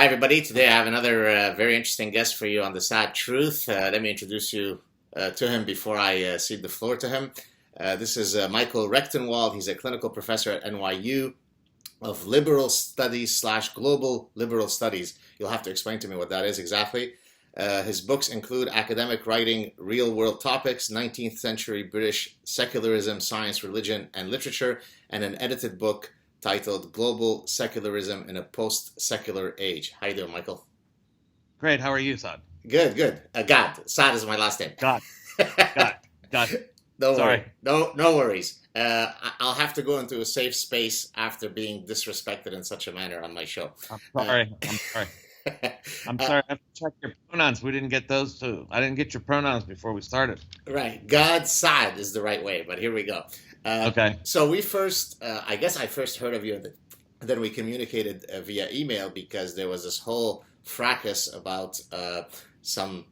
Hi, everybody. Today I have another very interesting guest for you on the Sad Truth. Let me introduce you to him before I cede the floor to him. This is Michael Rectenwald. He's a clinical professor at NYU of liberal studies / global liberal studies. You'll have to explain to me what that is exactly. His books include academic writing, real-world topics, 19th century British secularism, science, religion, and literature, and an edited book titled Global Secularism in a Post-Secular Age. How you doing, Michael? Great. How are you, Saad? Good, good. God. Saad is my last name. God. No Sorry. No worries. I'll have to go into a safe space after being disrespected in such a manner on my show. I'm sorry. I'm sorry. I have to check your pronouns. We didn't get those two. I didn't get your pronouns before we started. Right. God, Saad is the right way, but here we go. Okay. So we first, I guess I first heard of you, and then we communicated via email because there was this whole fracas about some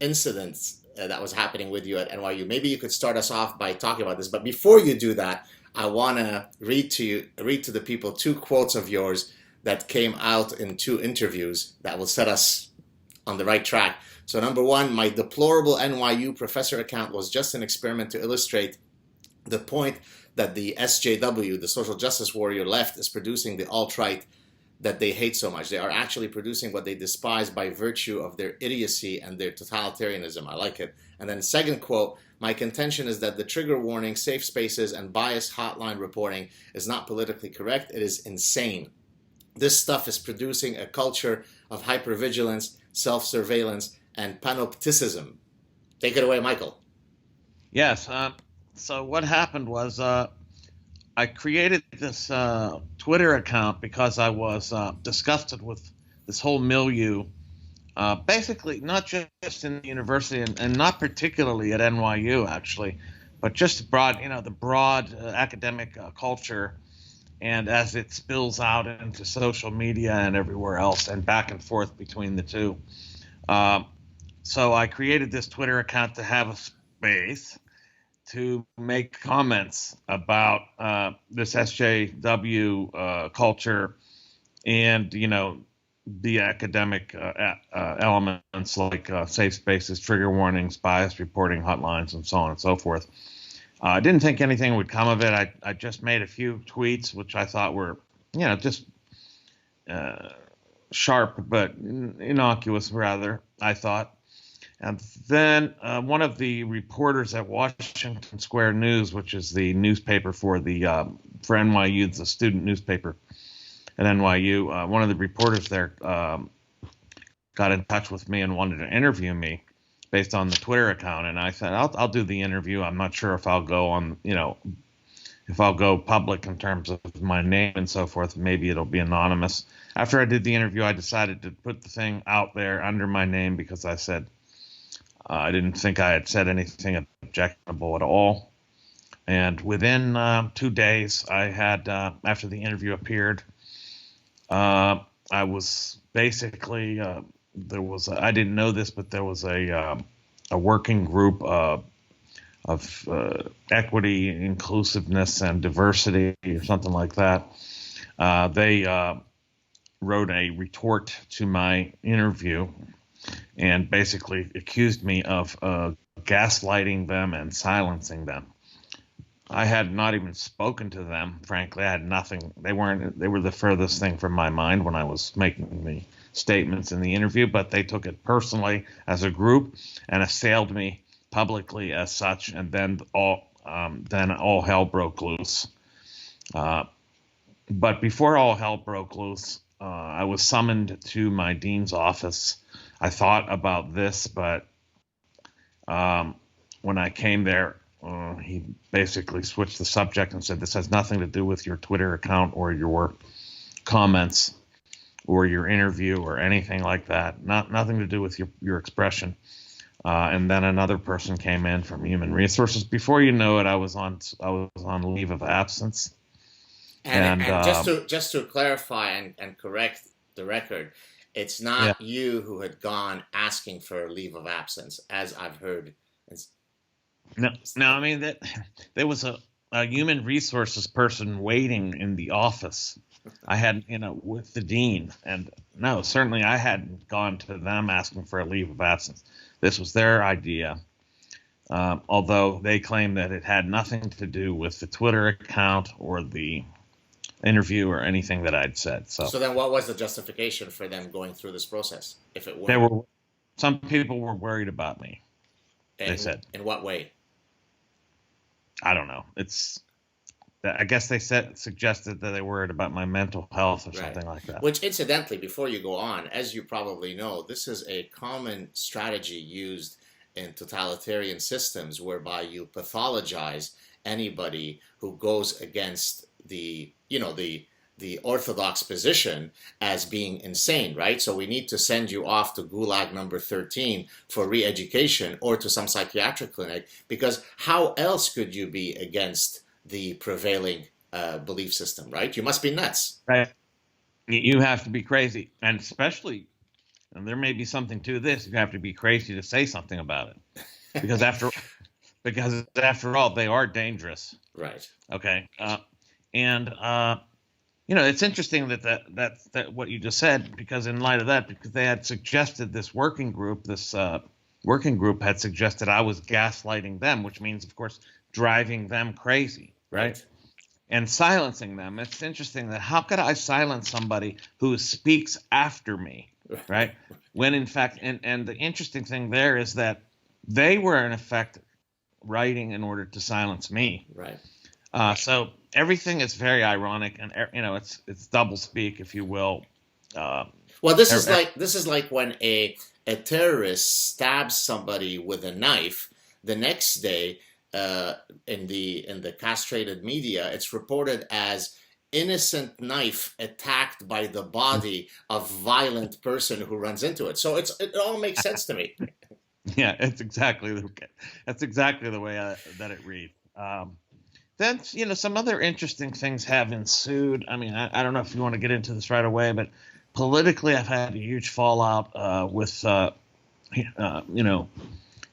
incidents that was happening with you at NYU. Maybe you could start us off by talking about this. But before you do that, I want to read to the people two quotes of yours that came out in two interviews that will set us on the right track. So number one, my deplorable NYU professor account was just an experiment to illustrate the point that the SJW, the social justice warrior left, is producing the alt-right that they hate so much. They are actually producing what they despise by virtue of their idiocy and their totalitarianism. I like it. And then second quote, my contention is that the trigger warning, safe spaces, and bias hotline reporting is not politically correct. It is insane. This stuff is producing a culture of hypervigilance, self-surveillance, and panopticism. Take it away, Michael. Yes. So what happened was I created this Twitter account because I was disgusted with this whole milieu, basically not just in the university and not particularly at NYU, actually, but just the broad academic culture, and as it spills out into social media and everywhere else and back and forth between the two. So I created this Twitter account to have a space to make comments about this SJW culture and, the academic elements like safe spaces, trigger warnings, bias reporting hotlines, and so on and so forth. I didn't think anything would come of it. I just made a few tweets, which I thought were, just sharp, but innocuous, rather, I thought. And then one of the reporters at Washington Square News, which is the newspaper for NYU, the student newspaper at NYU, one of the reporters there got in touch with me and wanted to interview me based on the Twitter account. And I said, I'll do the interview. I'm not sure if I'll go on, if I'll go public in terms of my name and so forth. Maybe it'll be anonymous. After I did the interview, I decided to put the thing out there under my name because I said, I didn't think I had said anything objectionable at all. And within 2 days, I had, after the interview appeared, I was basically, I didn't know this, but there was a working group of equity, inclusiveness, and diversity, or something like that. They wrote a retort to my interview and basically accused me of gaslighting them and silencing them. I had not even spoken to them, frankly. I had nothing. They were the furthest thing from my mind when I was making the statements in the interview, but they took it personally as a group and assailed me publicly as such, and then all hell broke loose. But before all hell broke loose, I was summoned to my dean's office. I thought about this, but when I came there, he basically switched the subject and said, this has nothing to do with your Twitter account or your comments or your interview or anything like that. Nothing to do with your expression. And then another person came in from Human Resources. Before you know it, I was on leave of absence. And just to clarify and correct the record, it's not you who had gone asking for a leave of absence, as I've heard. No. I mean that there was a human resources person waiting in the office I had, with the dean. And no, certainly I hadn't gone to them asking for a leave of absence. This was their idea, although they claimed that it had nothing to do with the Twitter account or the interview or anything that I'd said. So then what was the justification for them going through this process, if it There were? were some people were worried about me. They said. In what way? I don't know. I guess they suggested that they worried about my mental health or something like that. Which, incidentally, before you go on, as you probably know, this is a common strategy used in totalitarian systems, whereby you pathologize anybody who goes against the orthodox position as being insane, right? So we need to send you off to Gulag number 13 for re-education or to some psychiatric clinic, because how else could you be against the prevailing belief system, right? You must be nuts. Right. You have to be crazy. And especially, and there may be something to this, you have to be crazy to say something about it. Because after all, they are dangerous. Right. Okay. It's interesting that what you just said, because in light of that, because they had suggested this working group had suggested I was gaslighting them, which means, of course, driving them crazy, right? And silencing them. It's interesting that how could I silence somebody who speaks after me, right? When in fact, and the interesting thing there is that they were in effect writing in order to silence me. Right. So everything is very ironic, and it's double speak, if you will. Well, this is like when a terrorist stabs somebody with a knife. The next day, in the castrated media, it's reported as innocent knife attacked by the body of violent person who runs into it. So it all makes sense to me. Yeah, that's exactly the way that it reads. Then, some other interesting things have ensued. I mean, I don't know if you want to get into this right away, but politically, I've had a huge fallout with,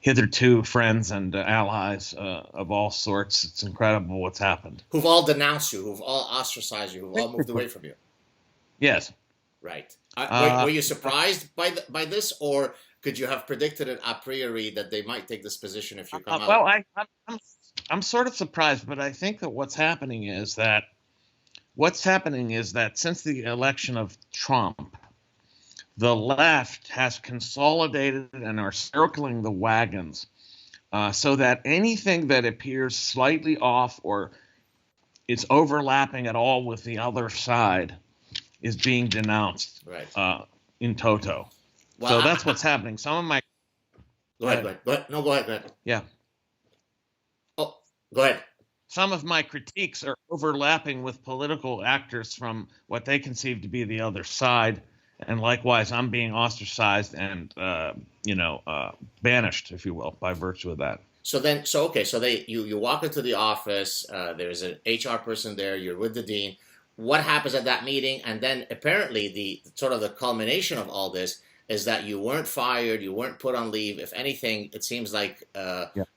hitherto friends and allies of all sorts. It's incredible what's happened. Who've all denounced you, who've all ostracized you, who've all moved away from you. Yes. Right. Were you surprised by this, or could you have predicted it a priori that they might take this position if you come out? Well, I'm sort of surprised, but I think that what's happening is that since the election of Trump, the left has consolidated and are circling the wagons, so that anything that appears slightly off or is overlapping at all with the other side is being denounced, right, in toto. Well, so that's what's happening. Some of my go ahead. No, go ahead. Yeah. Oh, go ahead. Some of my critiques are overlapping with political actors from what they conceive to be the other side, and likewise, I'm being ostracized and banished, if you will, by virtue of that. So you walk into the office. There's an HR person there. You're with the dean. What happens at that meeting? And then apparently the culmination of all this is that you weren't fired, you weren't put on leave. If anything, it seems like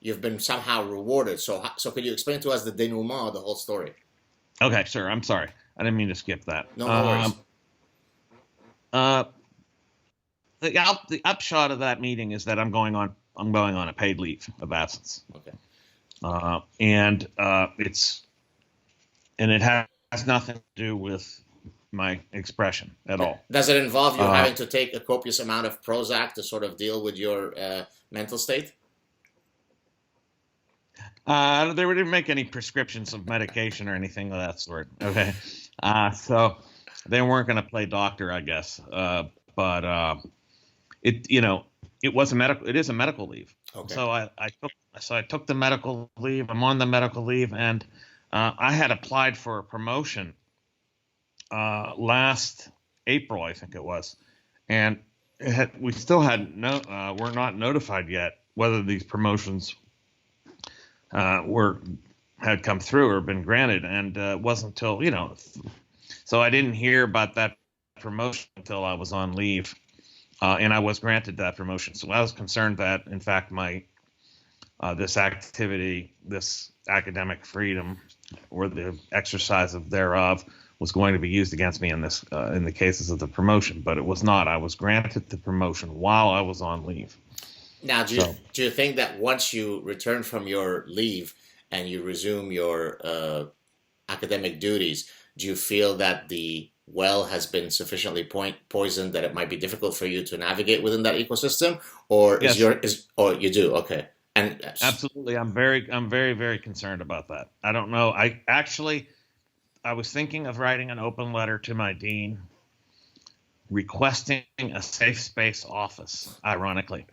you've been somehow rewarded. So could you explain to us the denouement of the whole story? Okay, sure. I'm sorry. I didn't mean to skip that. No worries. The upshot of that meeting is that I'm going on a paid leave of absence. Okay. And it has nothing to do with my expression at all. Does it involve you having to take a copious amount of Prozac to sort of deal with your mental state? They didn't make any prescriptions of medication or anything of that sort. Okay. So they weren't going to play doctor, I guess. But it is a medical leave. Okay. So I took the medical leave. I'm on the medical leave, and I had applied for a promotion last April, I think it was, and we still had we're not notified yet whether these promotions had come through or been granted, and it wasn't until so I didn't hear about that promotion until I was on leave, and I was granted that promotion. So I was concerned that, in fact, my this activity, this academic freedom, or the exercise of thereof, was going to be used against me in this in the cases of the promotion, but it was not. I was granted the promotion while I was on leave. Now, do you think that once you return from your leave and you resume your academic duties, do you feel that the well has been sufficiently poisoned that it might be difficult for you to navigate within that ecosystem, or yes. or you do? Okay. And absolutely, I'm very, very concerned about that. I don't know. I was thinking of writing an open letter to my dean requesting a safe space office, ironically.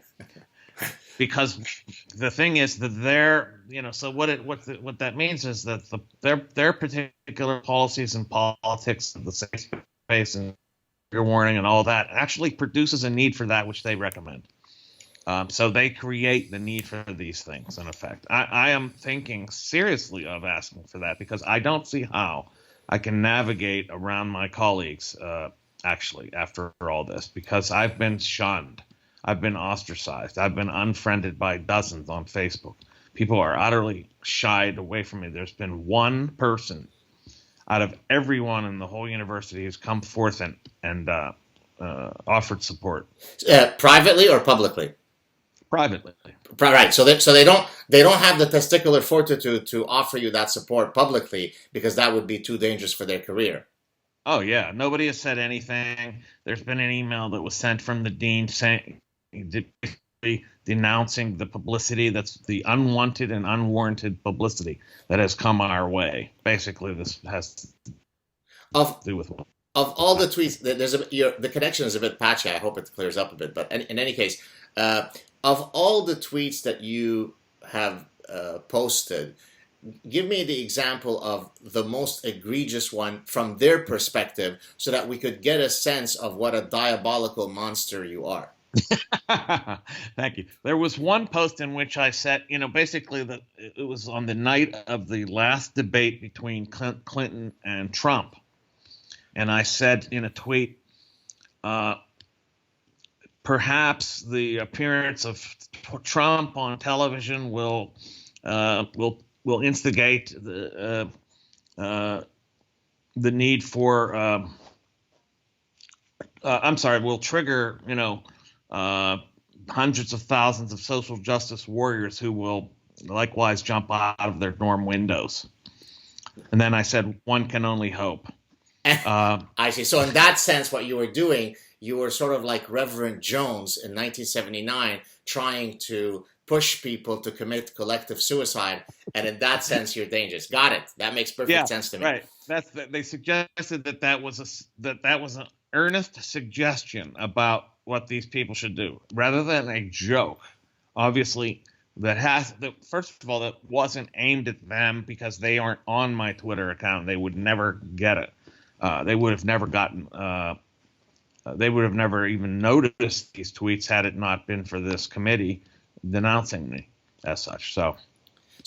Because the thing is that so what that means is that their particular policies and politics, the safe space and trigger warning and all that, actually produces a need for that which they recommend. So they create the need for these things, in effect. I am thinking seriously of asking for that because I don't see how I can navigate around my colleagues, actually, after all this, because I've been shunned. I've been ostracized. I've been unfriended by dozens on Facebook. People are utterly shied away from me. There's been one person out of everyone in the whole university who's come forth and offered support. Privately or publicly? Privately. Right. So they don't have the testicular fortitude to offer you that support publicly because that would be too dangerous for their career. Oh yeah, nobody has said anything. There's been an email that was sent from the dean saying, denouncing the publicity, that's the unwanted and unwarranted publicity that has come our way. Basically, this has to do with what. Of all the tweets, the connection is a bit patchy. I hope it clears up a bit. But in any case, of all the tweets that you have posted, give me the example of the most egregious one from their perspective so that we could get a sense of what a diabolical monster you are. Thank you. There was one post in which I said, basically that it was on the night of the last debate between Clinton and Trump. And I said in a tweet, perhaps the appearance of Trump on television will instigate the need for will trigger hundreds of thousands of social justice warriors who will likewise jump out of their dorm windows. And then I said, one can only hope. I see. So in that sense, what you were doing, you were sort of like Reverend Jones in 1979, trying to push people to commit collective suicide. And in that sense, you're dangerous. Got it. That makes perfect sense to me. Right. They suggested that was an earnest suggestion about what these people should do, rather than a joke. Obviously, first of all, that wasn't aimed at them because they aren't on my Twitter account. They would never get it. They would have never gotten. They would have never even noticed these tweets had it not been for this committee denouncing me as such. So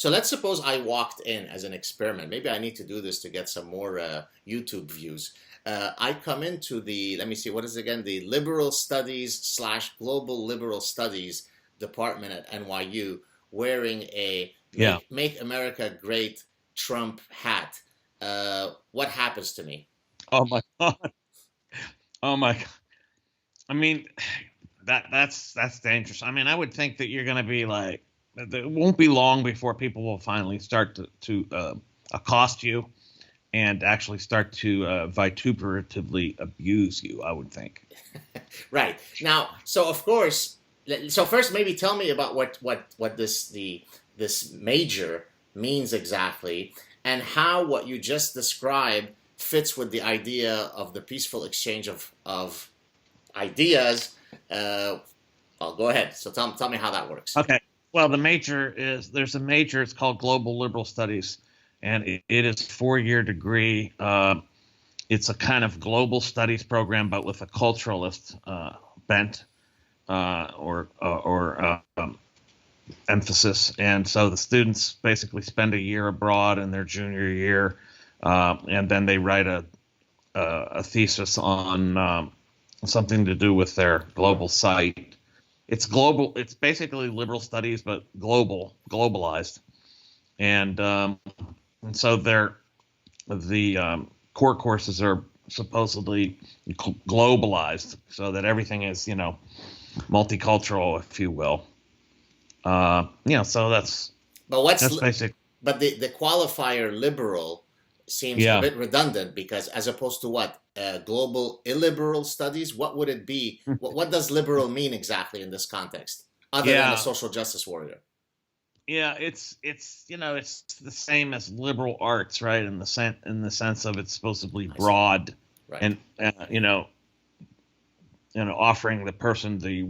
let's suppose I walked in as an experiment. Maybe I need to do this to get some more YouTube views. I come into let me see, what is it again? The Liberal Studies / Global Liberal Studies department at NYU, wearing a Make America Great Trump hat. What happens to me? Oh my God. Oh my God. I mean, that's dangerous. I mean, I would think that you're going to be like, it won't be long before people will finally start to accost you and actually start to vituperatively abuse you, I would think. Right. Now, so of course, so first maybe tell me about what this major means exactly, and how what you just described fits with the idea of the peaceful exchange of ideas. Well, go ahead. So tell me how that works. Okay. Well, there's a major, it's called Global Liberal Studies, and it is a 4-year degree. It's a kind of global studies program, but with a culturalist bent or emphasis. And so the students basically spend a year abroad in their junior year, and then they write a thesis on something to do with their global site. It's global. It's basically liberal studies, but globalized. And so the core courses are supposedly globalized, so that everything is, multicultural, if you will. So that's basic. But the qualifier liberal seems a bit redundant, because as opposed to what, global illiberal studies, what would it be? What does liberal mean exactly in this context, other than a social justice warrior? Yeah, it's the same as liberal arts, right? In the sense of it's supposed to be broad, right, and offering the person the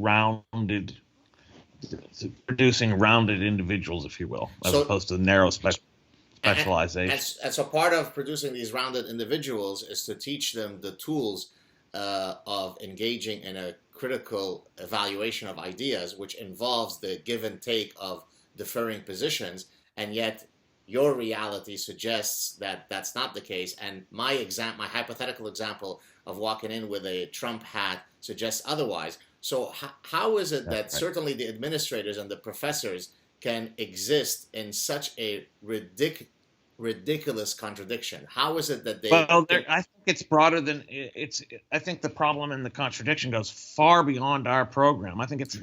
producing rounded individuals, if you will, as opposed to narrow specialization. And so part of producing these rounded individuals is to teach them the tools of engaging in a critical evaluation of ideas, which involves the give and take of differing positions. And yet your reality suggests that that's not the case. And my hypothetical example of walking in with a Trump hat suggests otherwise. So how is it that certainly the administrators and the professors can exist in such a ridiculous contradiction? How is it that they? Well, I think it's broader than it's. I think the problem and the contradiction goes far beyond our program. I think it's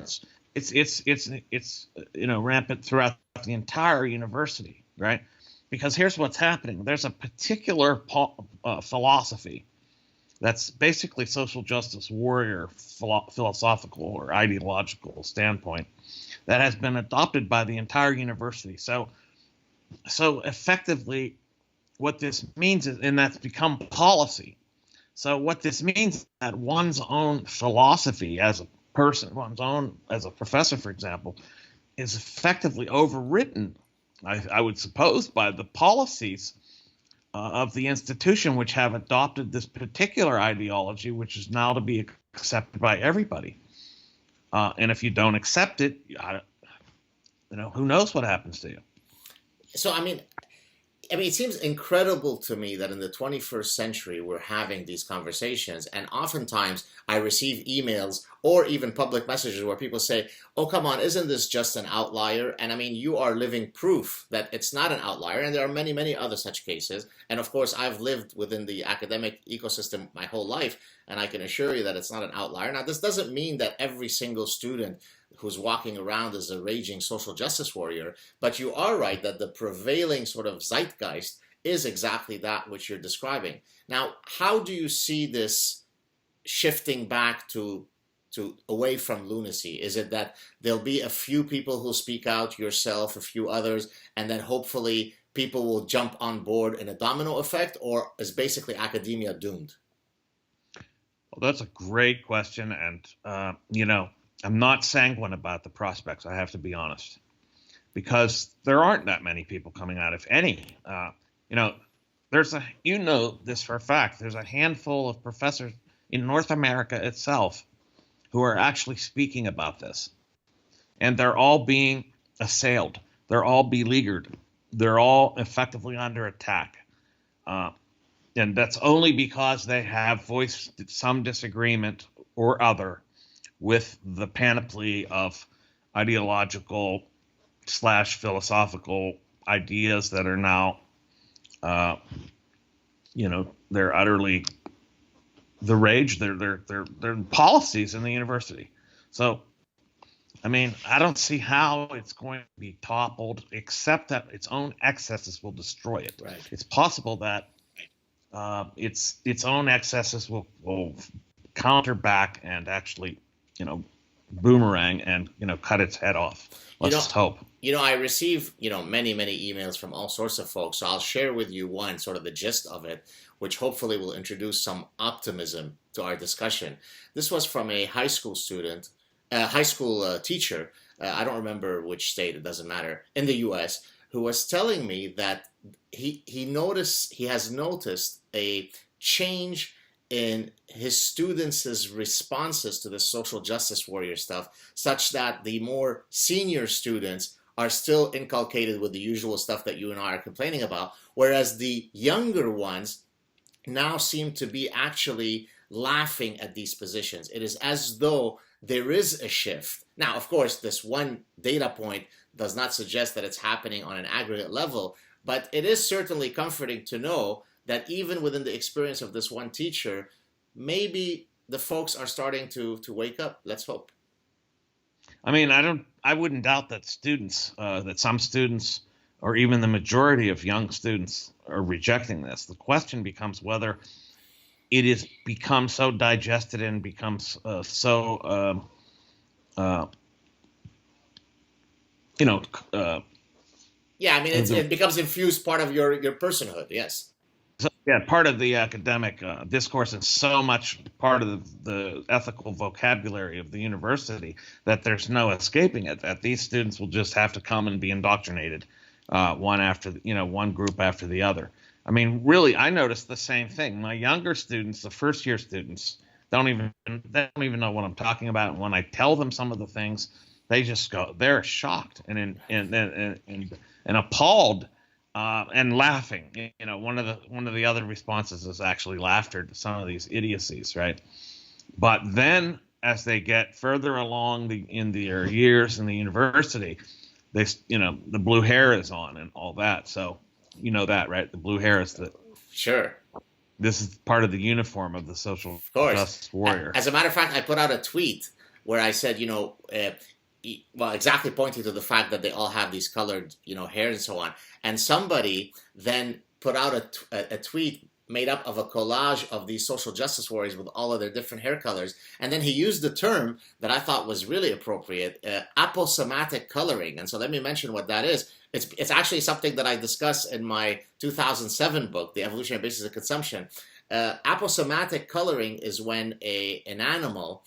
rampant throughout the entire university, right? Because here's what's happening. There's a particular philosophy that's basically social justice warrior philosophical or ideological standpoint that has been adopted by the entire university. So effectively what this means is, and that's become policy. So what this means is that one's own philosophy as a person, as a professor, for example, is effectively overwritten, I would suppose, by the policies of the institution, which have adopted this particular ideology, which is now to be accepted by everybody. And if you don't accept it, who knows what happens to you? So, I mean, it seems incredible to me that in the 21st century, we're having these conversations. And oftentimes I receive emails or even public messages where people say, oh, come on, isn't this just an outlier? And you are living proof that it's not an outlier. And there are many, many other such cases. And of course, I've lived within the academic ecosystem my whole life, and I can assure you that it's not an outlier. Now, this doesn't mean that every single student who's walking around as a raging social justice warrior, but you are right that the prevailing sort of zeitgeist is exactly that which you're describing. Now, how do you see this shifting back to away from lunacy? Is it that there'll be a few people who speak out, yourself, a few others, and then hopefully people will jump on board in a domino effect, or is basically academia doomed? Well, that's a great question, and I'm not sanguine about the prospects, I have to be honest, because there aren't that many people coming out, if any. There's this for a fact, there's a handful of professors in North America itself who are actually speaking about this. And they're all being assailed. They're all beleaguered. They're all effectively under attack. And that's only because they have voiced some disagreement or other with the panoply of ideological / philosophical ideas that are now, they're utterly the rage. They're policies in the university. So, I don't see how it's going to be toppled, except that its own excesses will destroy it. Right. It's possible that its own excesses will counter back and actually, boomerang and, cut its head off. Let's hope. I receive, many, many emails from all sorts of folks. So I'll share with you one, sort of the gist of it, which hopefully will introduce some optimism to our discussion. This was from a high school teacher, I don't remember which state, it doesn't matter, in the U.S., who was telling me that he has noticed a change in his students' responses to the social justice warrior stuff, such that the more senior students are still inculcated with the usual stuff that you and I are complaining about, whereas the younger ones now seem to be actually laughing at these positions. It is as though there is a shift. Now, of course, this one data point does not suggest that it's happening on an aggregate level, but it is certainly comforting to know that even within the experience of this one teacher, maybe the folks are starting to wake up. Let's hope. I mean, I wouldn't doubt that that some students, or even the majority of young students, are rejecting this. The question becomes whether it is become so digested and becomes so you know, Yeah, I mean, it becomes infused part of your personhood. Yes. so, yeah, part of the academic discourse and so much part of the ethical vocabulary of the university that there's no escaping it. That these students will just have to come and be indoctrinated, one group after the other. I mean, really, I noticed the same thing. My younger students, the first year students, they don't even know what I'm talking about. And when I tell them some of the things, they're shocked and appalled and laughing. One of the other responses is actually laughter to some of these idiocies, right? But then, as they get further along in their years in the university, the blue hair is on and all that. So you know that, right? The blue hair is Sure. This is part of the uniform of the social justice warrior. As a matter of fact, I put out a tweet where I said, exactly pointing to the fact that they all have these colored, hair and so on. And somebody then put out a tweet made up of a collage of these social justice warriors with all of their different hair colors. And then he used the term that I thought was really appropriate, aposematic coloring. And so let me mention what that is. It's actually something that I discuss in my 2007 book, The Evolutionary Basis of Consumption. Aposematic coloring is when an animal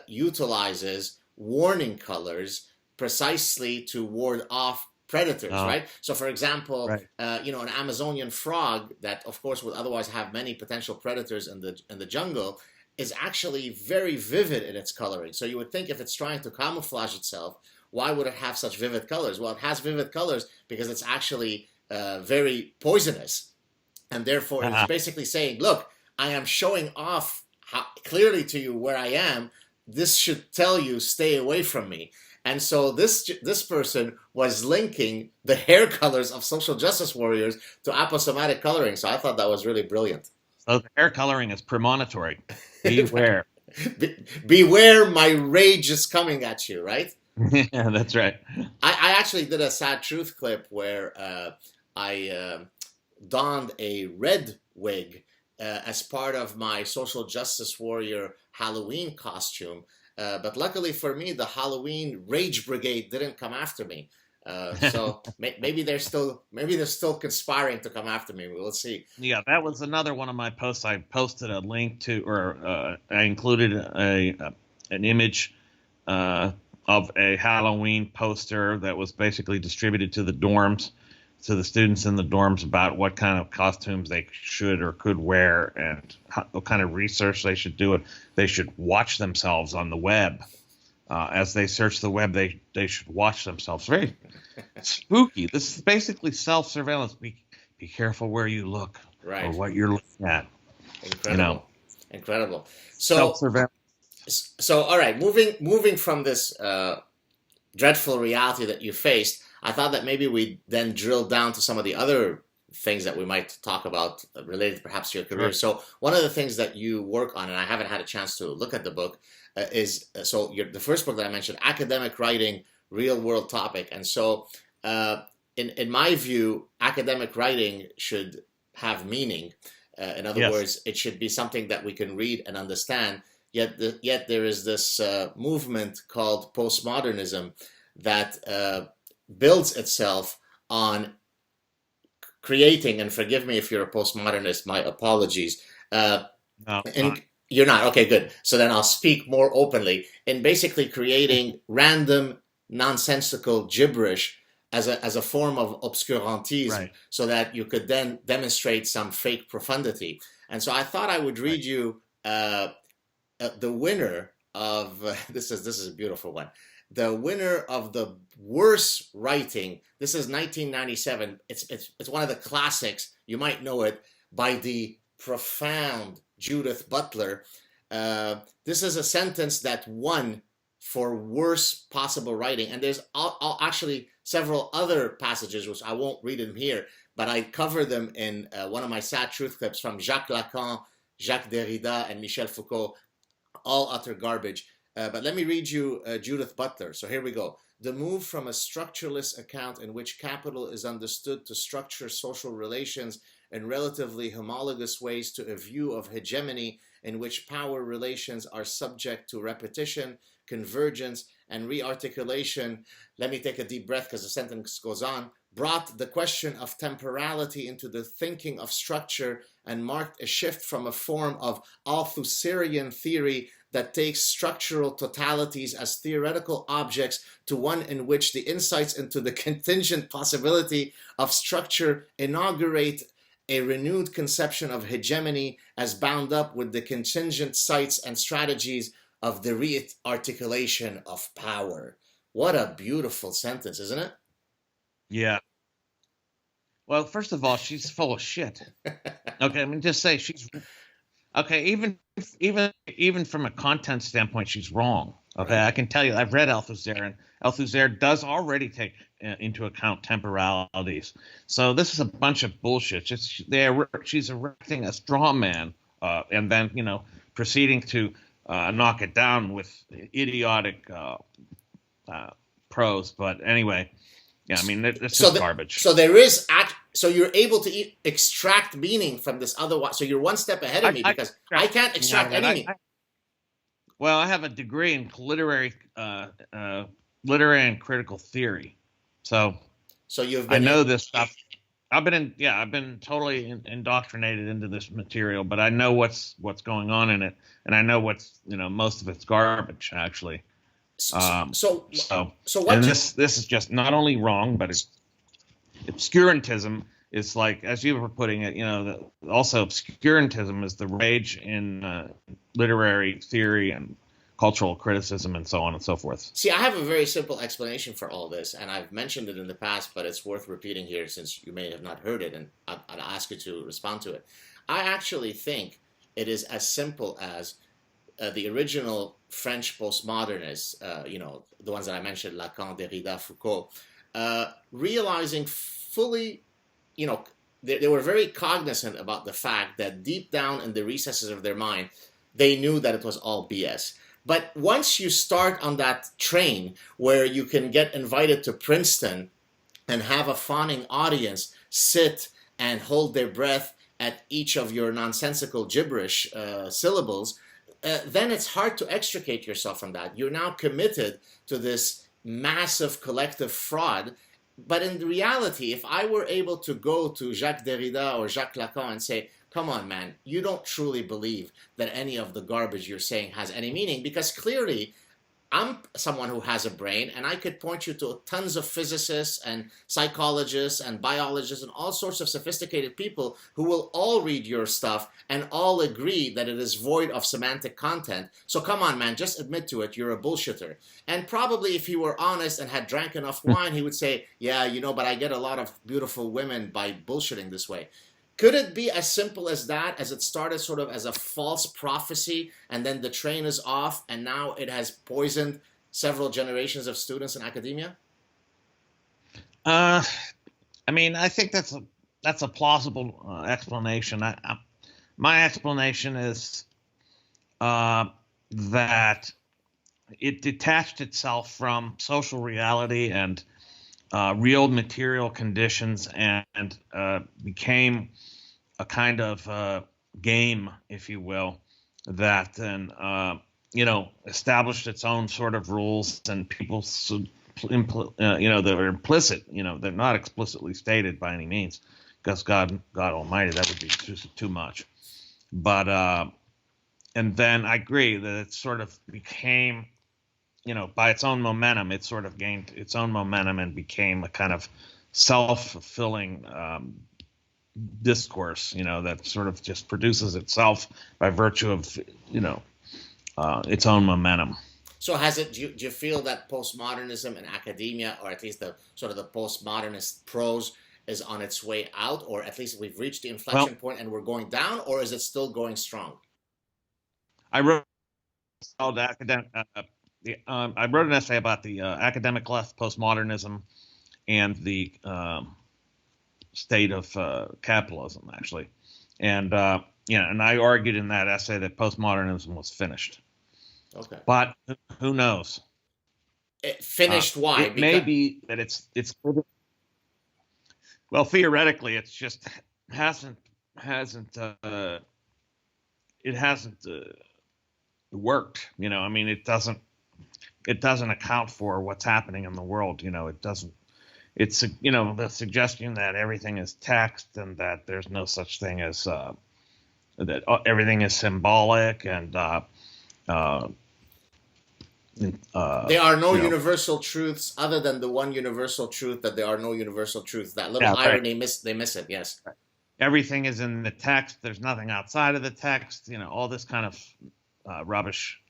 utilizes warning colors precisely to ward off predators, right? So, for example, right. An Amazonian frog that, of course, would otherwise have many potential predators in the jungle is actually very vivid in its coloring. So you would think if it's trying to camouflage itself, why would it have such vivid colors? Well, it has vivid colors because it's actually very poisonous. And therefore, it's basically saying, look, I am showing off clearly to you where I am. This should tell you, stay away from me. And so this person was linking the hair colors of social justice warriors to aposematic coloring. So I thought that was really brilliant. So the hair coloring is premonitory. Beware. Beware, my rage is coming at you, right? Yeah, that's right. I actually did a Sad Truth clip where I donned a red wig as part of my social justice warrior Halloween costume. But luckily for me, the Halloween Rage Brigade didn't come after me. So maybe they're still conspiring to come after me. We'll see. Yeah, that was another one of my posts. I posted a link to, or I included an image of a Halloween poster that was basically distributed to the dorms, to the students in the dorms, about what kind of costumes they should or could wear and what kind of research they should do. They should watch themselves on the web. As they search the web, they should watch themselves. Very spooky. This is basically self-surveillance. Be careful where you look, right, or what you're looking at. Incredible. Incredible. So self-surveillance. So all right, moving from this dreadful reality that you faced, I thought that maybe we then drill down to some of the other things that we might talk about related perhaps to your career. Sure. So one of the things that you work on, and I haven't had a chance to look at the book, is the first book that I mentioned, Academic Writing, Real World Topic. And so in my view, academic writing should have meaning. In other words, it should be something that we can read and understand. Yet there is this movement called postmodernism that builds itself on creating, and forgive me if you're a postmodernist, my apologies. No, you're not? Okay, good. So then I'll speak more openly. In basically creating random, nonsensical gibberish as a form of obscurantism, right, so that you could then demonstrate some fake profundity. And so I thought I would read you the winner of, this is a beautiful one. The winner of the worst writing. This is 1997. It's one of the classics. You might know it, by the profound Judith Butler. This is a sentence that won for worst possible writing. And there's actually several other passages, which I won't read them here. but I cover them in one of my sad truth clips from Jacques Lacan, Jacques Derrida, and Michel Foucault, all utter garbage. But let me read you Judith Butler. So here we go. The move from a structuralist account in which capital is understood to structure social relations in relatively homologous ways to a view of hegemony in which power relations are subject to repetition, convergence, and rearticulation. Let me take a deep breath because the sentence goes on. Brought the question of temporality into the thinking of structure and marked a shift from a form of Althusserian theory that takes structural totalities as theoretical objects to one in which the insights into the contingent possibility of structure inaugurate a renewed conception of hegemony as bound up with the contingent sites and strategies of the rearticulation of power. What a beautiful sentence, isn't it? Yeah. Well, first of all, she's full of shit. Okay, I mean, just say she's okay. Even from a content standpoint, she's wrong. Okay, right. I can tell you, I've read Althusser, and Althusser does already take into account temporalities. So this is a bunch of bullshit. She's erecting a straw man, and then proceeding to knock it down with idiotic prose. But anyway. Yeah, I mean, it's just garbage. So there is so you're able to extract meaning from this otherwise. So you're one step ahead of me because I can't extract any meaning. Well, I have a degree in literary and critical theory, so you've been I know this stuff. I've been totally indoctrinated into this material, but I know what's going on in it, and I know what's most of it's garbage actually. So what? And this is just not only wrong, but it's obscurantism is like, as you were putting it, also obscurantism is the rage in literary theory and cultural criticism and so on and so forth. See, I have a very simple explanation for all this, and I've mentioned it in the past, but it's worth repeating here since you may have not heard it, and I'd ask you to respond to it. I actually think it is as simple as the original French postmodernists, the ones that I mentioned, Lacan, Derrida, Foucault, realizing fully, they were very cognizant about the fact that deep down in the recesses of their mind, they knew that it was all BS. But once you start on that train where you can get invited to Princeton and have a fawning audience sit and hold their breath at each of your nonsensical gibberish syllables, then it's hard to extricate yourself from that. You're now committed to this massive collective fraud. But in reality, if I were able to go to Jacques Derrida or Jacques Lacan and say, come on, man, you don't truly believe that any of the garbage you're saying has any meaning, because clearly I'm someone who has a brain, and I could point you to tons of physicists and psychologists and biologists and all sorts of sophisticated people who will all read your stuff and all agree that it is void of semantic content. So come on, man, just admit to it. You're a bullshitter. And probably if he were honest and had drank enough wine, he would say, yeah, but I get a lot of beautiful women by bullshitting this way. Could it be as simple as that, as it started sort of as a false prophecy, and then the train is off, and now it has poisoned several generations of students in academia? I mean, I think that's a plausible explanation. My explanation is that it detached itself from social reality and real material conditions and became a kind of game, if you will, that then established its own sort of rules, and people that are implicit, they're not explicitly stated by any means, because God Almighty, that would be too much. But and then I agree that it sort of became, by its own momentum, it sort of gained its own momentum and became a kind of self-fulfilling discourse, that sort of just produces itself by virtue of, its own momentum. So do you feel that postmodernism in academia, or at least the sort of the postmodernist prose, is on its way out, or at least we've reached the inflection point and we're going down, or is it still going strong? I wrote an essay about the academic left, postmodernism, and the state of capitalism, actually. And and I argued in that essay that postmodernism was finished. Okay. But who knows? Finished? Why? It may be that it's well, theoretically, it's just hasn't it hasn't worked. I mean, it doesn't account for what's happening in the world. It doesn't. It's the suggestion that everything is text and that there's no such thing as that everything is symbolic and there are no universal truths other than the one universal truth that there are no universal truths. That little irony, they miss it. Yes. Everything is in the text. There's nothing outside of the text. All this kind of rubbish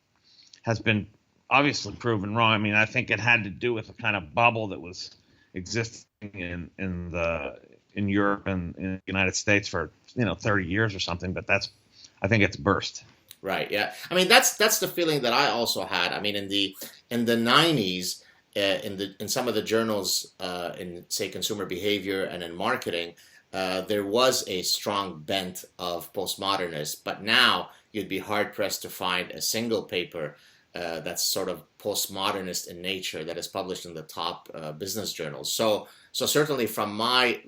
has been obviously proven wrong. I mean, I think it had to do with a kind of bubble that was existing in Europe and in the United States for 30 years or something. But I think it's burst. Right. Yeah. I mean, that's the feeling that I also had. I mean, in the 90s, in some of the journals in, say, consumer behavior and in marketing, there was a strong bent of postmodernists. But now you'd be hard pressed to find a single paper that's sort of postmodernist in nature that is published in the top business journals. So certainly from my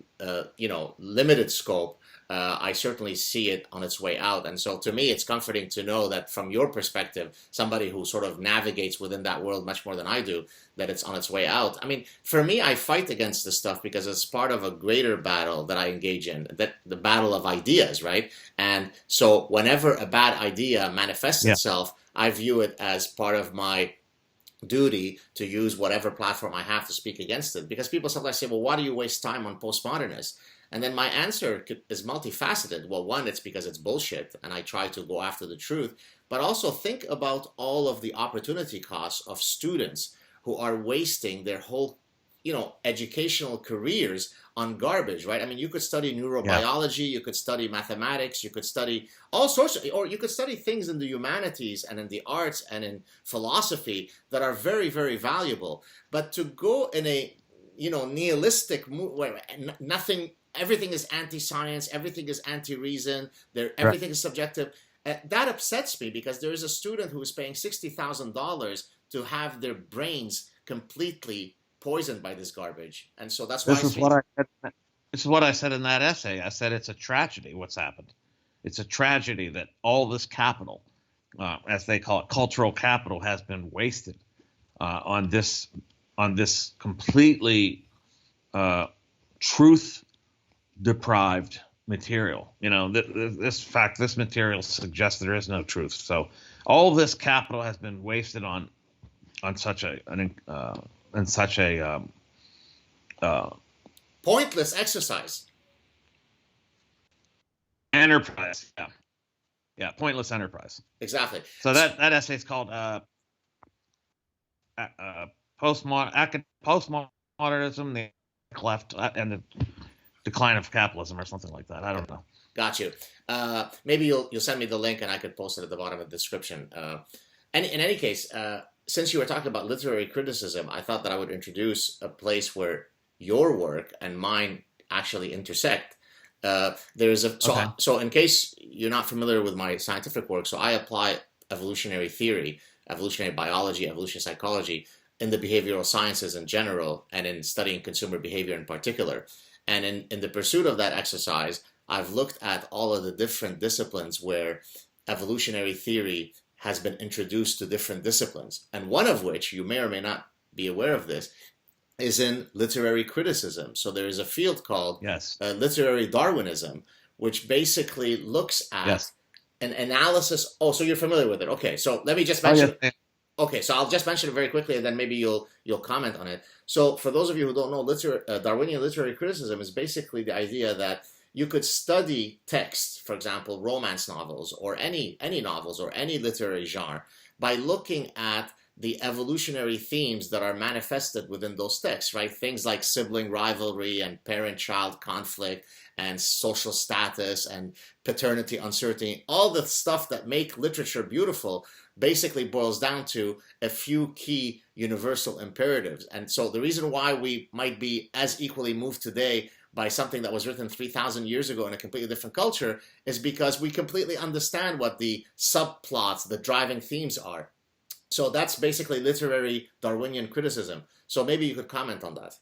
limited scope, I certainly see it on its way out. And so to me, it's comforting to know that from your perspective, somebody who sort of navigates within that world much more than I do, that it's on its way out. I mean, for me, I fight against this stuff because it's part of a greater battle that I engage in, that the battle of ideas, right? And so whenever a bad idea manifests itself, I view it as part of my duty to use whatever platform I have to speak against it. Because people sometimes say, well, why do you waste time on postmodernists? And then my answer is multifaceted. Well, one, it's because it's bullshit, and I try to go after the truth. But also think about all of the opportunity costs of students who are wasting their whole, educational careers on garbage, right? I mean, you could study neurobiology, you could study mathematics, you could study all sorts of, or you could study things in the humanities and in the arts and in philosophy that are very, very valuable. But to go in a, nihilistic where everything is anti-science, everything is anti-reason, everything is subjective. That upsets me because there is a student who is paying $60,000 to have their brains completely poisoned by this garbage. And so that's why this is what I said in that essay. I said it's a tragedy what's happened. It's a tragedy that all this capital, as they call it, cultural capital, has been wasted on this completely truth deprived material. This material suggests there is no truth. So all this capital has been wasted on such a pointless exercise. Enterprise. Yeah, pointless enterprise. Exactly. So that essay is called postmodernism, the left, and the decline of capitalism, or something like that. I don't know. Got you. Maybe you'll send me the link and I could post it at the bottom of the description. And in any case, since you were talking about literary criticism, I thought that I would introduce a place where your work and mine actually intersect. So in case you're not familiar with my scientific work, so I apply evolutionary theory, evolutionary biology, evolutionary psychology in the behavioral sciences in general, and in studying consumer behavior in particular. And in the pursuit of that exercise, I've looked at all of the different disciplines where evolutionary theory has been introduced to different disciplines. And one of which, you may or may not be aware of this, is in literary criticism. So there is a field called literary Darwinism, which basically looks at an analysis. Oh, so you're familiar with it. Okay, so let me just mention. Okay, so I'll just mention it very quickly, and then maybe you'll comment on it. So for those of you who don't know, Darwinian literary criticism is basically the idea that you could study texts, for example, romance novels or any novels or any literary genre, by looking at the evolutionary themes that are manifested within those texts, right? Things like sibling rivalry and parent-child conflict and social status and paternity uncertainty, all the stuff that make literature beautiful basically boils down to a few key universal imperatives. And so the reason why we might be as equally moved today by something that was written 3,000 years ago in a completely different culture is because we completely understand what the subplots, the driving themes are. So that's basically literary Darwinian criticism. So maybe you could comment on that.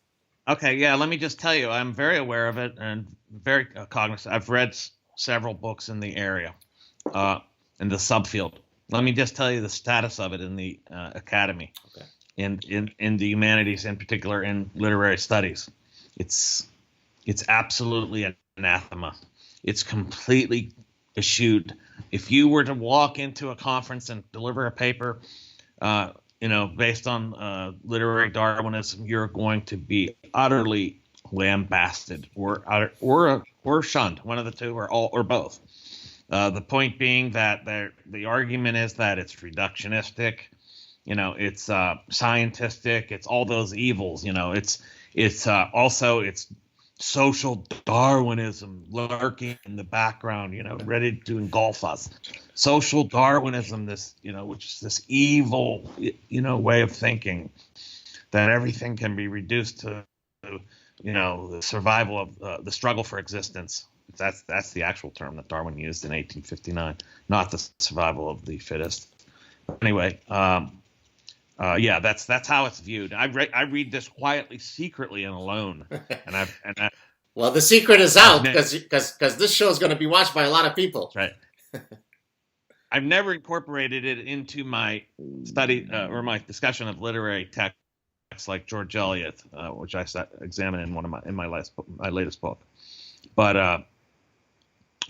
Okay, yeah, let me just tell you, I'm very aware of it and very cognizant. I've read several books in the area, in the subfield. Let me just tell you the status of it in the academy, Okay. in the humanities, in particular in literary studies. It's absolutely anathema. It's completely eschewed. If you were to walk into a conference and deliver a paper, based on literary Darwinism, you're going to be utterly lambasted or shunned, one of the two, or both. The point being that the argument is that it's reductionistic, it's scientistic, it's all those evils, it's also it's social Darwinism lurking in the background, ready to engulf us. Social Darwinism, which is this evil, way of thinking that everything can be reduced to, the survival of the struggle for existence. That's the actual term that Darwin used in 1859, not the survival of the fittest. Anyway, that's how it's viewed. I read this quietly, secretly, and alone. Well, the secret is out because this show is going to be watched by a lot of people. Right. I've never incorporated it into my study or my discussion of literary texts like George Eliot, which I examine in my latest book. But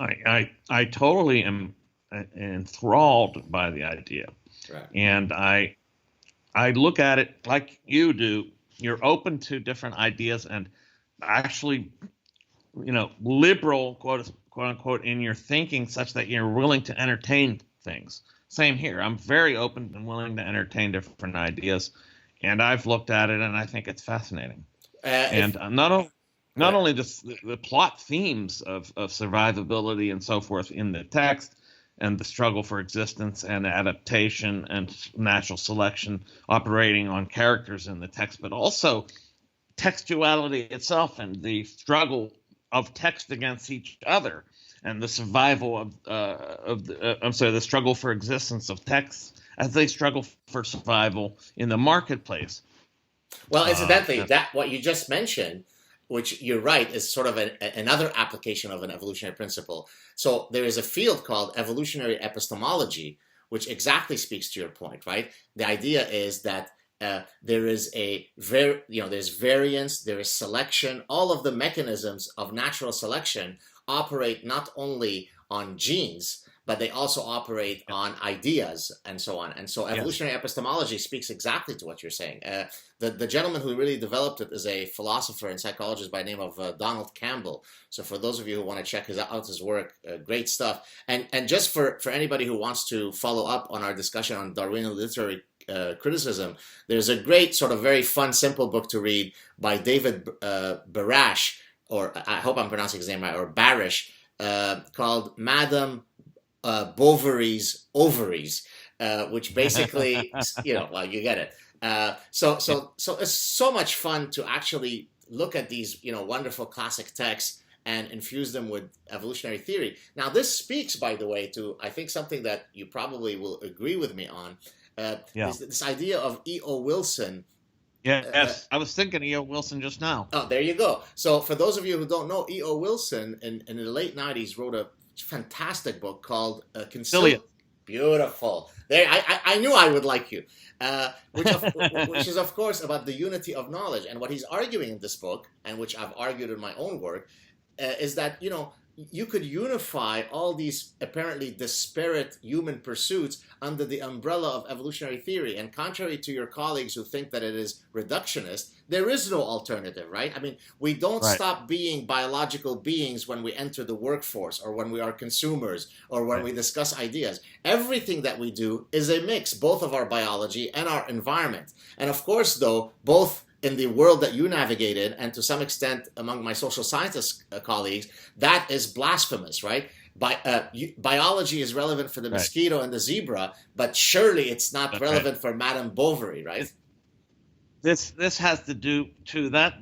I totally am enthralled by the idea, right. And I look at it like you do. You're open to different ideas and actually, liberal, quote unquote, in your thinking, such that you're willing to entertain things. Same here. I'm very open and willing to entertain different ideas, and I've looked at it and I think it's fascinating. Not only just the plot themes of survivability and so forth in the text, and the struggle for existence and adaptation and natural selection operating on characters in the text, but also textuality itself and the struggle of text against each other and the survival the struggle for existence of texts as they struggle for survival in the marketplace. Well, incidentally, that what you just mentioned, which you're right, is sort of another application of an evolutionary principle. So there is a field called evolutionary epistemology, which exactly speaks to your point, right? The idea is that there is there's variance, there is selection. All of the mechanisms of natural selection operate not only on genes, but they also operate on ideas and so on. And so evolutionary epistemology speaks exactly to what you're saying. The gentleman who really developed it is a philosopher and psychologist by the name of Donald Campbell. So for those of you who want to check out his work, great stuff. And just for anybody who wants to follow up on our discussion on Darwinian literary criticism, there's a great sort of very fun, simple book to read by David Barash, or I hope I'm pronouncing his name right, or Barish, called Madame Bovary's Ovaries, which basically, well, you get it. So it's so much fun to actually look at these, wonderful classic texts and infuse them with evolutionary theory. Now, this speaks, by the way, to, I think, something that you probably will agree with me on. This idea of E.O. Wilson. Yes, I was thinking E.O. Wilson just now. Oh, there you go. So for those of you who don't know, E.O. Wilson in the late 90s wrote a fantastic book called Conciliation. Beautiful. There, I knew I would like you. Which is, of course, about the unity of knowledge. And what he's arguing in this book, and which I've argued in my own work, is that, you could unify all these apparently disparate human pursuits under the umbrella of evolutionary theory. And contrary to your colleagues who think that it is reductionist, there is no alternative, right? I mean, we don't stop being biological beings when we enter the workforce or when we are consumers or when we discuss ideas. Everything that we do is a mix, both of our biology and our environment. And of course, though, both in the world that you navigated, and to some extent among my social scientist colleagues, that is blasphemous, right? Biology is relevant for the mosquito and the zebra, but surely it's not relevant for Madame Bovary, right? this has to do to that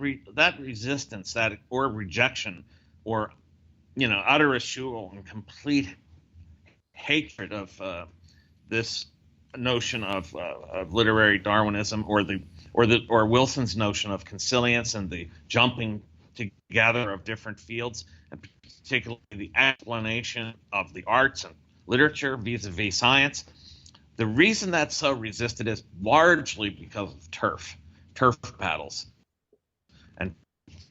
resistance, that or rejection, or utter eschewal and complete hatred of this notion of literary Darwinism, or Wilson's notion of consilience and the jumping together of different fields, and particularly the explanation of the arts and literature vis-a-vis science. The reason that's so resisted is largely because of turf battles, and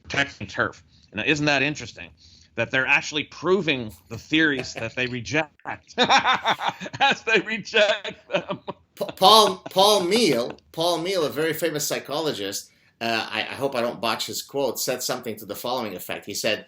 protecting turf. And isn't that interesting? That they're actually proving the theories that they reject as they reject them. Paul Meehl, a very famous psychologist, I hope I don't botch his quote, said something to the following effect. He said,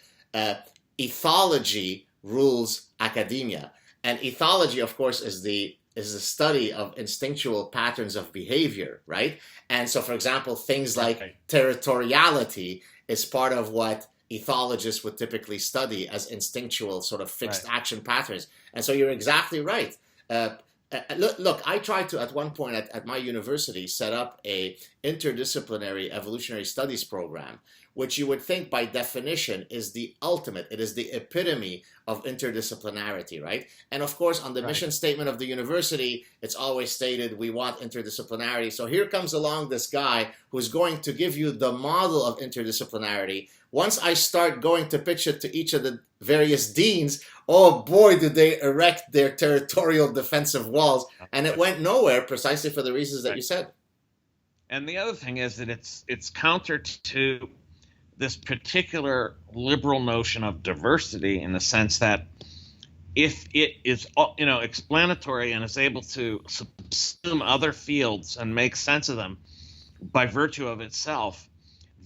ethology rules academia. And ethology, of course, is the study of instinctual patterns of behavior, right? And so, for example, things like territoriality is part of what ethologists would typically study as instinctual sort of fixed action patterns. And so you're exactly right. Look, I tried to, at one point at my university, set up a interdisciplinary evolutionary studies program, which you would think by definition is the ultimate, it is the epitome of interdisciplinarity, right? And of course, on the mission statement of the university, it's always stated, we want interdisciplinarity. So here comes along this guy who's going to give you the model of interdisciplinarity. Once I start going to pitch it to each of the various deans, oh boy, did they erect their territorial defensive walls. And it went nowhere precisely for the reasons that you said. And the other thing is that it's counter to this particular liberal notion of diversity, in the sense that if it is, explanatory and is able to subsume other fields and make sense of them by virtue of itself,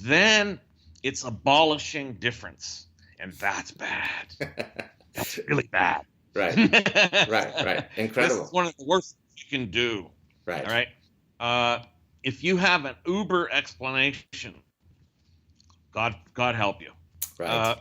then it's abolishing difference, and that's bad. That's really bad. Right. Incredible. This is one of the worst things you can do. Right. All right. If you have an uber explanation, God help you. Right.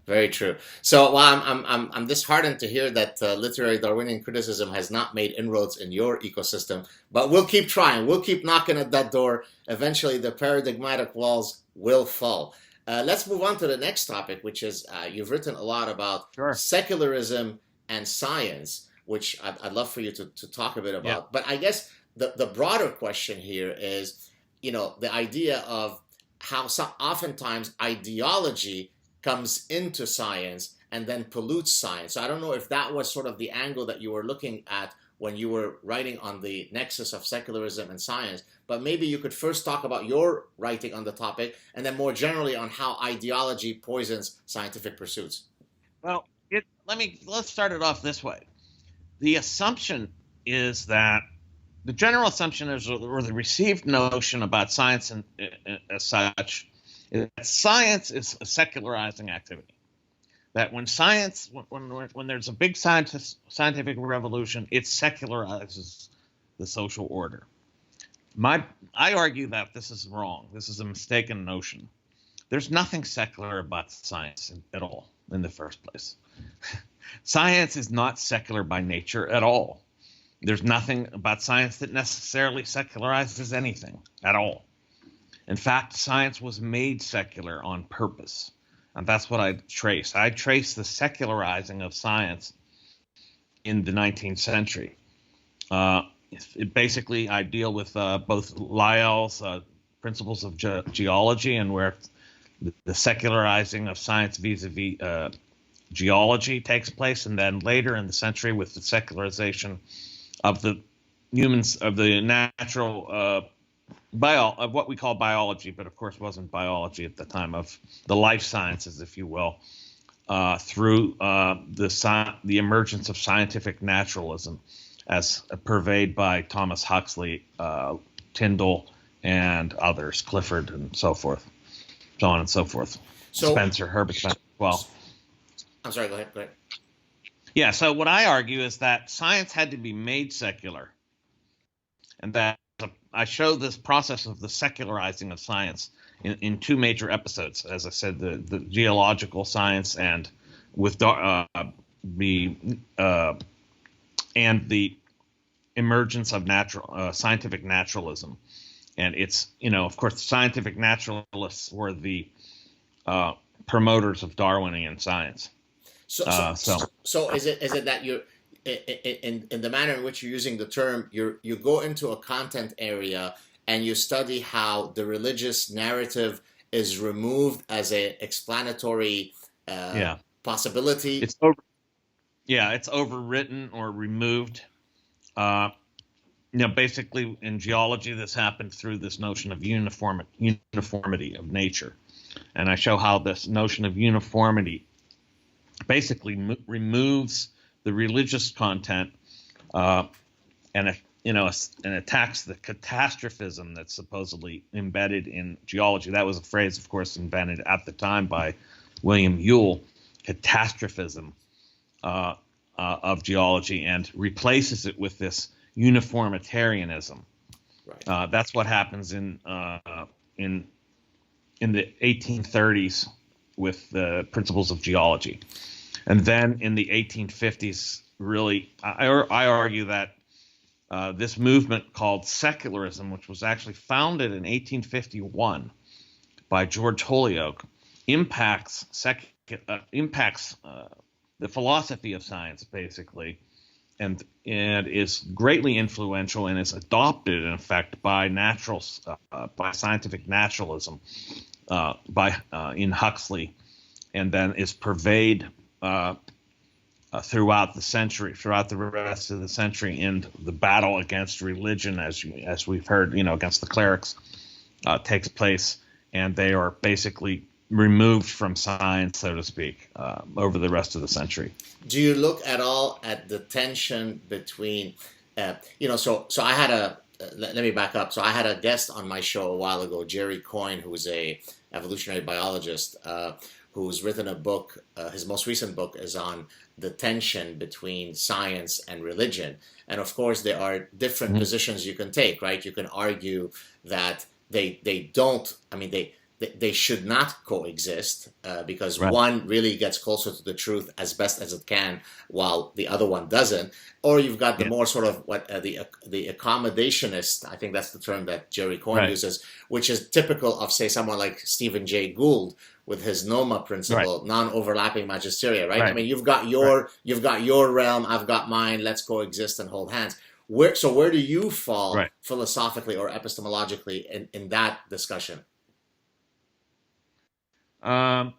Very true. So, well, I'm disheartened to hear that literary Darwinian criticism has not made inroads in your ecosystem, but we'll keep trying. We'll keep knocking at that door. Eventually, the paradigmatic walls will fall. Let's move on to the next topic, which is you've written a lot about secularism and science, which I'd love for you to talk a bit about. Yeah. But I guess the broader question here is, the idea of how oftentimes ideology comes into science and then pollutes science. So I don't know if that was sort of the angle that you were looking at when you were writing on the nexus of secularism and science, but maybe you could first talk about your writing on the topic, and then more generally on how ideology poisons scientific pursuits. Well, let's start it off this way. The assumption is that the general assumption is, or the received notion about science and as such, is that science is a secularizing activity. That when science, when there's a big scientific revolution, it secularizes the social order. I argue that this is wrong. This is a mistaken notion. There's nothing secular about science at all in the first place. Science is not secular by nature at all. There's nothing about science that necessarily secularizes anything at all. In fact, science was made secular on purpose. And that's what I trace. I trace the secularizing of science in the 19th century. Basically, I deal with both Lyell's principles of geology, and where the secularizing of science vis-a-vis geology takes place, and then later in the century with the secularization of the humans, of the natural of what we call biology, but of course wasn't biology at the time, of the life sciences, if you will, through the emergence of scientific naturalism, as purveyed by Thomas Huxley, Tyndall, and others, Clifford, and so forth, so on and so forth. So, Spencer, Herbert Spencer. Well, I'm sorry. Go ahead. Yeah. So what I argue is that science had to be made secular, and that I show this process of the secularizing of science in two major episodes. As I said, the geological science, and with the emergence of scientific naturalism And it's, of course, scientific naturalists were the promoters of Darwinian science. So is it that you're in the manner in which you're using the term, you go into a content area and you study how the religious narrative is removed as a explanatory possibility? It's overwritten or removed. Basically in geology, this happened through this notion of uniformity of nature. And I show how this notion of uniformity basically removes the religious content and attacks the catastrophism that's supposedly embedded in geology. That was a phrase, of course, invented at the time by William Whewell, catastrophism of geology, and replaces it with this uniformitarianism. Right. That's what happens in the 1830s with the principles of geology. And then in the 1850s, really, I argue that this movement called secularism, which was actually founded in 1851 by George Holyoake, impacts the philosophy of science, basically, and is greatly influential and is adopted, in effect, by by scientific naturalism, in Huxley, and then is pervaded throughout the rest of the century in the battle against religion, as we've heard, against the clerics, takes place, and they are basically removed from science, so to speak, over the rest of the century. Do you look at all at the tension between, so I had let me back up. So I had a guest on my show a while ago, Jerry Coyne, who's a evolutionary biologist, who's written a book. His most recent book is on the tension between science and religion. And of course, there are different positions you can take, right? You can argue that they should not coexist because one really gets closer to the truth as best as it can, while the other one doesn't. Or you've got the more sort of the accommodationist, I think that's the term that Jerry Coyne uses, which is typical of, say, someone like Stephen Jay Gould with his NOMA principle, non-overlapping magisteria, right? I mean, you've got your realm, I've got mine. Let's coexist and hold hands. Where do you fall philosophically or epistemologically in that discussion? I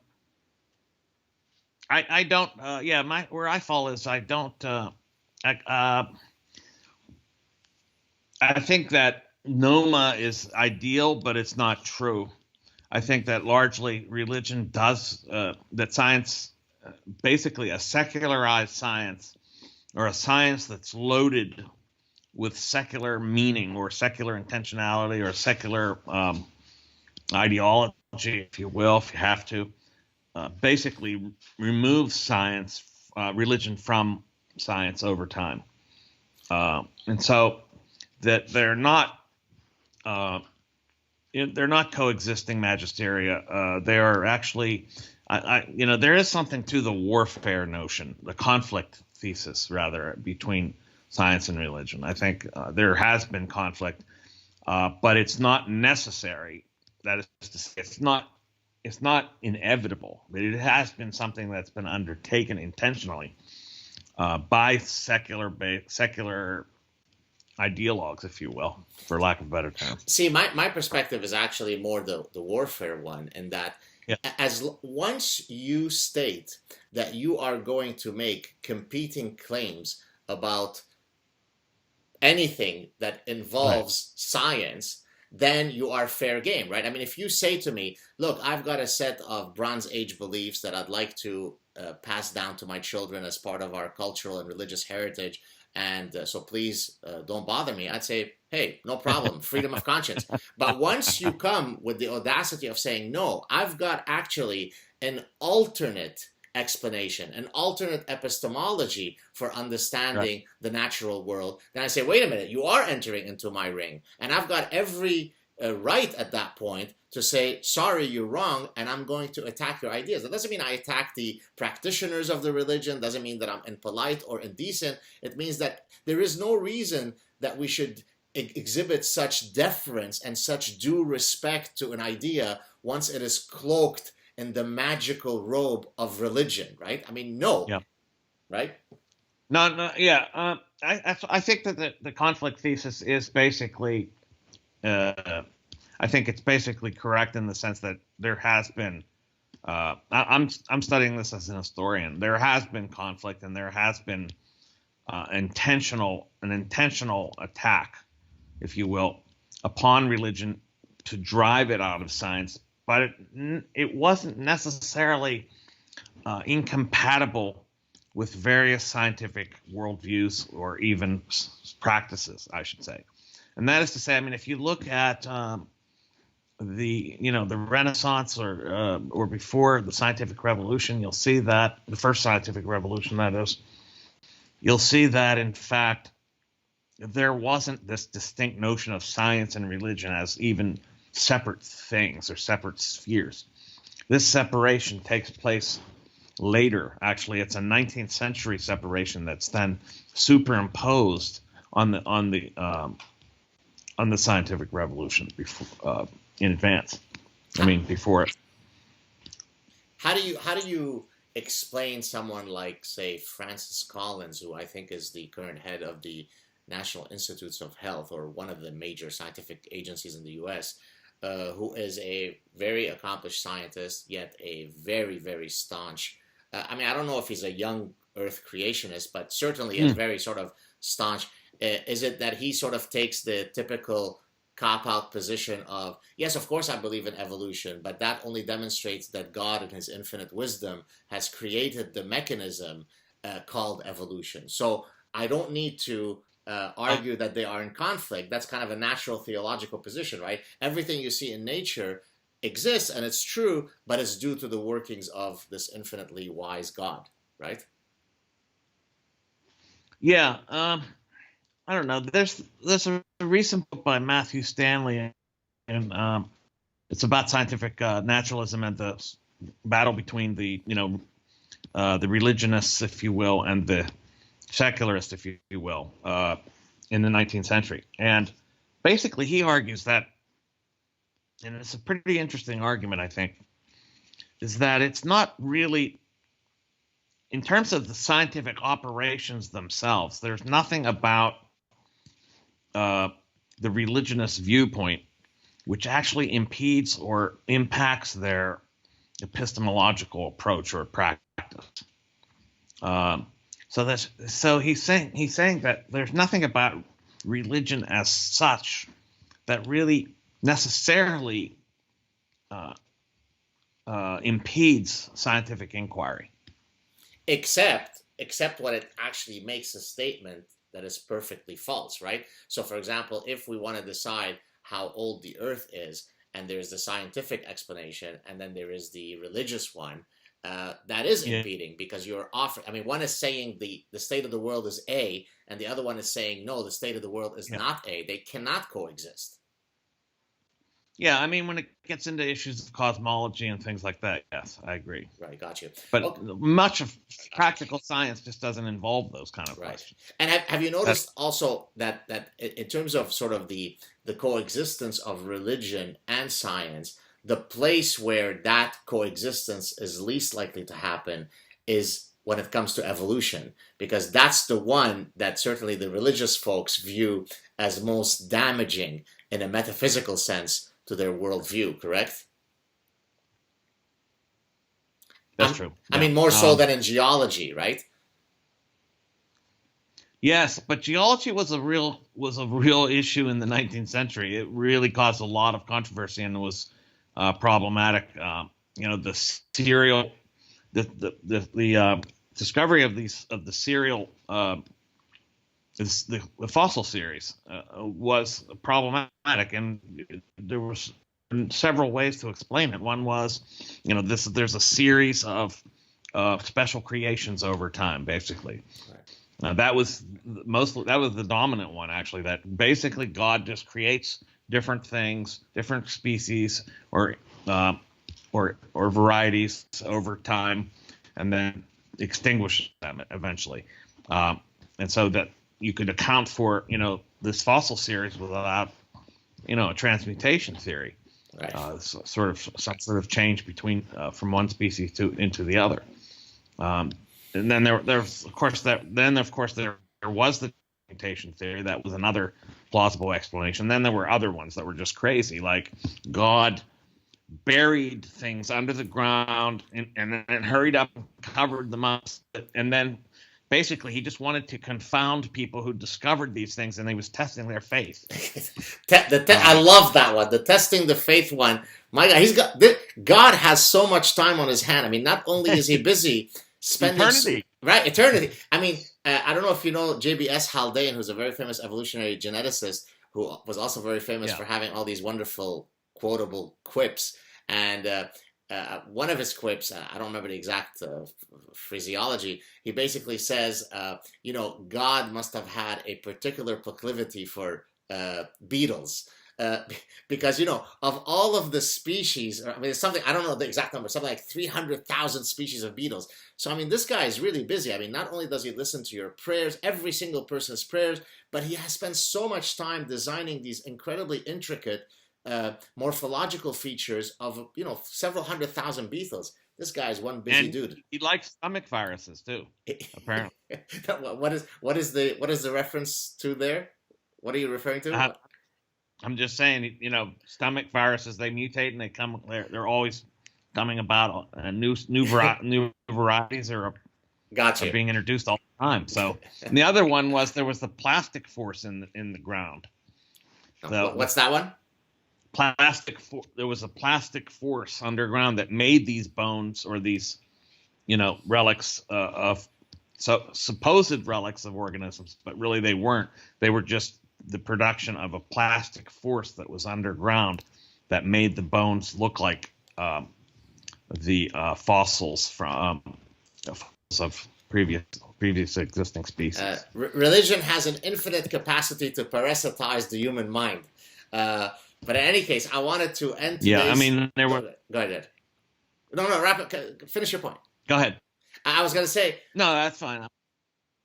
don't. Where I fall is I don't. I think that NOMA is ideal, but it's not true. I think that largely religion does that science, basically a secularized science, or a science that's loaded with secular meaning or secular intentionality or secular ideology, if you will, if you have to, basically removes religion from science over time, and so that they're not coexisting magisteria. They are actually, there is something to the warfare notion, the conflict thesis, rather, between science and religion. I think there has been conflict, but it's not necessary. That is to say, it's not inevitable, but it has been something that's been undertaken intentionally by secular ideologues, if you will, for lack of a better term. See, my perspective is actually more the warfare one, in that once you state that you are going to make competing claims about anything that involves science, then you are fair game, right? I mean, if you say to me, look, I've got a set of Bronze Age beliefs that I'd like to pass down to my children as part of our cultural and religious heritage, and so please don't bother me, I'd say, hey, no problem, freedom of conscience. But once you come with the audacity of saying, no, I've got actually an alternate explanation, an alternate epistemology for understanding the natural world, then I say, wait a minute, you are entering into my ring. And I've got every right at that point to say, sorry, you're wrong, and I'm going to attack your ideas. That doesn't mean I attack the practitioners of the religion, doesn't mean that I'm impolite or indecent. It means that there is no reason that we should exhibit such deference and such due respect to an idea once it is cloaked in the magical robe of religion, right? I mean, no, Yeah. right? No, yeah. I think that the conflict thesis is basically, I think it's basically correct in the sense that there has been. I'm studying this as an historian. There has been conflict, and there has been an intentional attack, if you will, upon religion to drive it out of science. But it wasn't necessarily incompatible with various scientific worldviews or even practices, I should say. And that is to say, I mean, if you look at the Renaissance or before the scientific revolution, you'll see that the first scientific revolution, that is, you'll see that in fact there wasn't this distinct notion of science and religion as even separate things or separate spheres. This separation takes place later. Actually, it's a 19th century separation that's then superimposed on the scientific revolution before, in advance. I mean, before it. How do you explain someone like, say, Francis Collins, who I think is the current head of the National Institutes of Health, or one of the major scientific agencies in the U.S., who is a very accomplished scientist, yet a very, very staunch. I mean, I don't know if he's a young Earth creationist, but certainly a very sort of staunch. Is it that he sort of takes the typical cop-out position of, yes, of course I believe in evolution, but that only demonstrates that God in his infinite wisdom has created the mechanism called evolution. So I don't need to argue that they are in conflict. That's kind of a natural theological position, right? Everything you see in nature exists and it's true, but it's due to the workings of this infinitely wise God, right? Yeah, I don't know. There's a recent book by Matthew Stanley, and it's about scientific naturalism and the battle between the religionists, if you will, and the secularists, if you will, in the 19th century. And basically, he argues that, and it's a pretty interesting argument, I think, is that it's not really, in terms of the scientific operations themselves, there's nothing about the religionist viewpoint which actually impedes or impacts their epistemological approach or practice. So he's saying that there's nothing about religion as such that really necessarily impedes scientific inquiry, except when it actually makes a statement that is perfectly false, right? So, for example, if we want to decide how old the Earth is, and there's the scientific explanation, and then there is the religious one, that is impeding, because you're offering. I mean, one is saying the state of the world is A, and the other one is saying no, the state of the world is not A. They cannot coexist. Yeah, I mean, when it gets into issues of cosmology and things like that, yes, I agree. Right, got you. But much of practical science just doesn't involve those kind of questions. And have you noticed also that in terms of sort of the coexistence of religion and science, the place where that coexistence is least likely to happen is when it comes to evolution, because that's the one that certainly the religious folks view as most damaging in a metaphysical sense to their worldview, correct? That's true. I mean, more so than in geology, right? Yes, but geology was a real issue in the 19th century. It really caused a lot of controversy and was problematic. The discovery of the serial the fossil series was problematic, and there was several ways to explain it. One was, there's a series of special creations over time, basically. Right. That was the dominant one, actually. That basically God just creates different things, different species, or varieties over time, and then extinguishes them eventually. And so that you could account for, this fossil series without, a transmutation theory. Right. Some sort of change between from one species into the other. And then there was the transmutation theory. That was another plausible explanation. Then there were other ones that were just crazy, like God buried things under the ground and then hurried up and covered them up, and then basically he just wanted to confound people who discovered these things, and he was testing their faith. I love that one, the testing the faith one. My God, God has so much time on his hand. I mean, not only is he busy spending eternity. I mean, I don't know if you know J.B.S. Haldane, who's a very famous evolutionary geneticist, who was also very famous for having all these wonderful quotable quips. And one of his quips, I don't remember the exact phraseology, he basically says, God must have had a particular proclivity for beetles. Because, of all of the species, it's something, I don't know the exact number, something like 300,000 species of beetles. So, this guy is really busy. Not only does he listen to your prayers, every single person's prayers, but he has spent so much time designing these incredibly intricate morphological features of, several 100,000 beetles. This guy is one busy dude. He likes stomach viruses too, apparently. What is the reference to there? What are you referring to? I'm just saying, stomach viruses, they mutate and they're always coming about. New varieties are being introduced all the time. So, and the other one was there was the plastic force in the ground. So, what's that one? There was a plastic force underground that made these bones, or these, relics of supposed relics of organisms, but really they weren't. They were just the production of a plastic force that was underground that made the bones look like the fossils of previous existing species. Religion has an infinite capacity to parasitize the human mind. But in any case, I wanted to end today's... there were... Go ahead. No, wrap it. Finish your point. Go ahead. I was going to say... No, that's fine.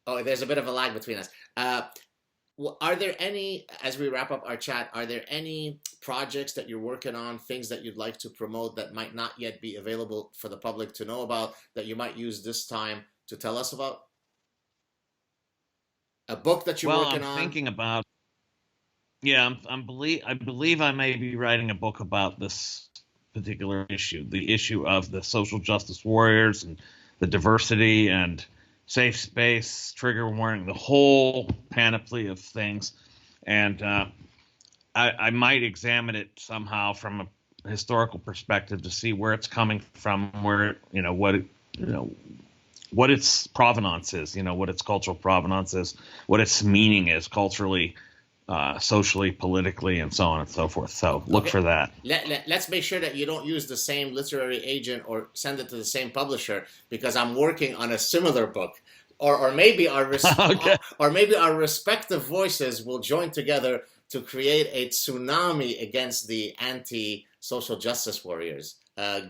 Oh, there's a bit of a lag between us. Are there any, as we wrap up our chat, are there any projects that you're working on, things that you'd like to promote that might not yet be available for the public to know about, that you might use this time to tell us about? A book that you're working on? I'm thinking about... Yeah, I believe I may be writing a book about this particular issue, the issue of the social justice warriors and the diversity and safe space, trigger warning, the whole panoply of things. And I might examine it somehow from a historical perspective to see where it's coming from, where, what its provenance is, what its cultural provenance is, what its meaning is culturally, socially, politically, and so on and so forth. So look for that. Let's make sure that you don't use the same literary agent or send it to the same publisher, because I'm working on a similar book. Or maybe our respective voices will join together to create a tsunami against the anti-social justice warriors.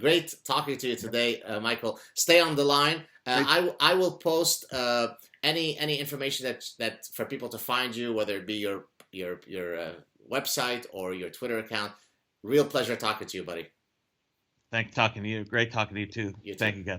Great talking to you today, Michael. Stay on the line. I will post any information that for people to find you, whether it be your website or your Twitter account. Real pleasure talking to you, buddy. Thanks talking to you. Great talking to you too. You too. Thank you, guys.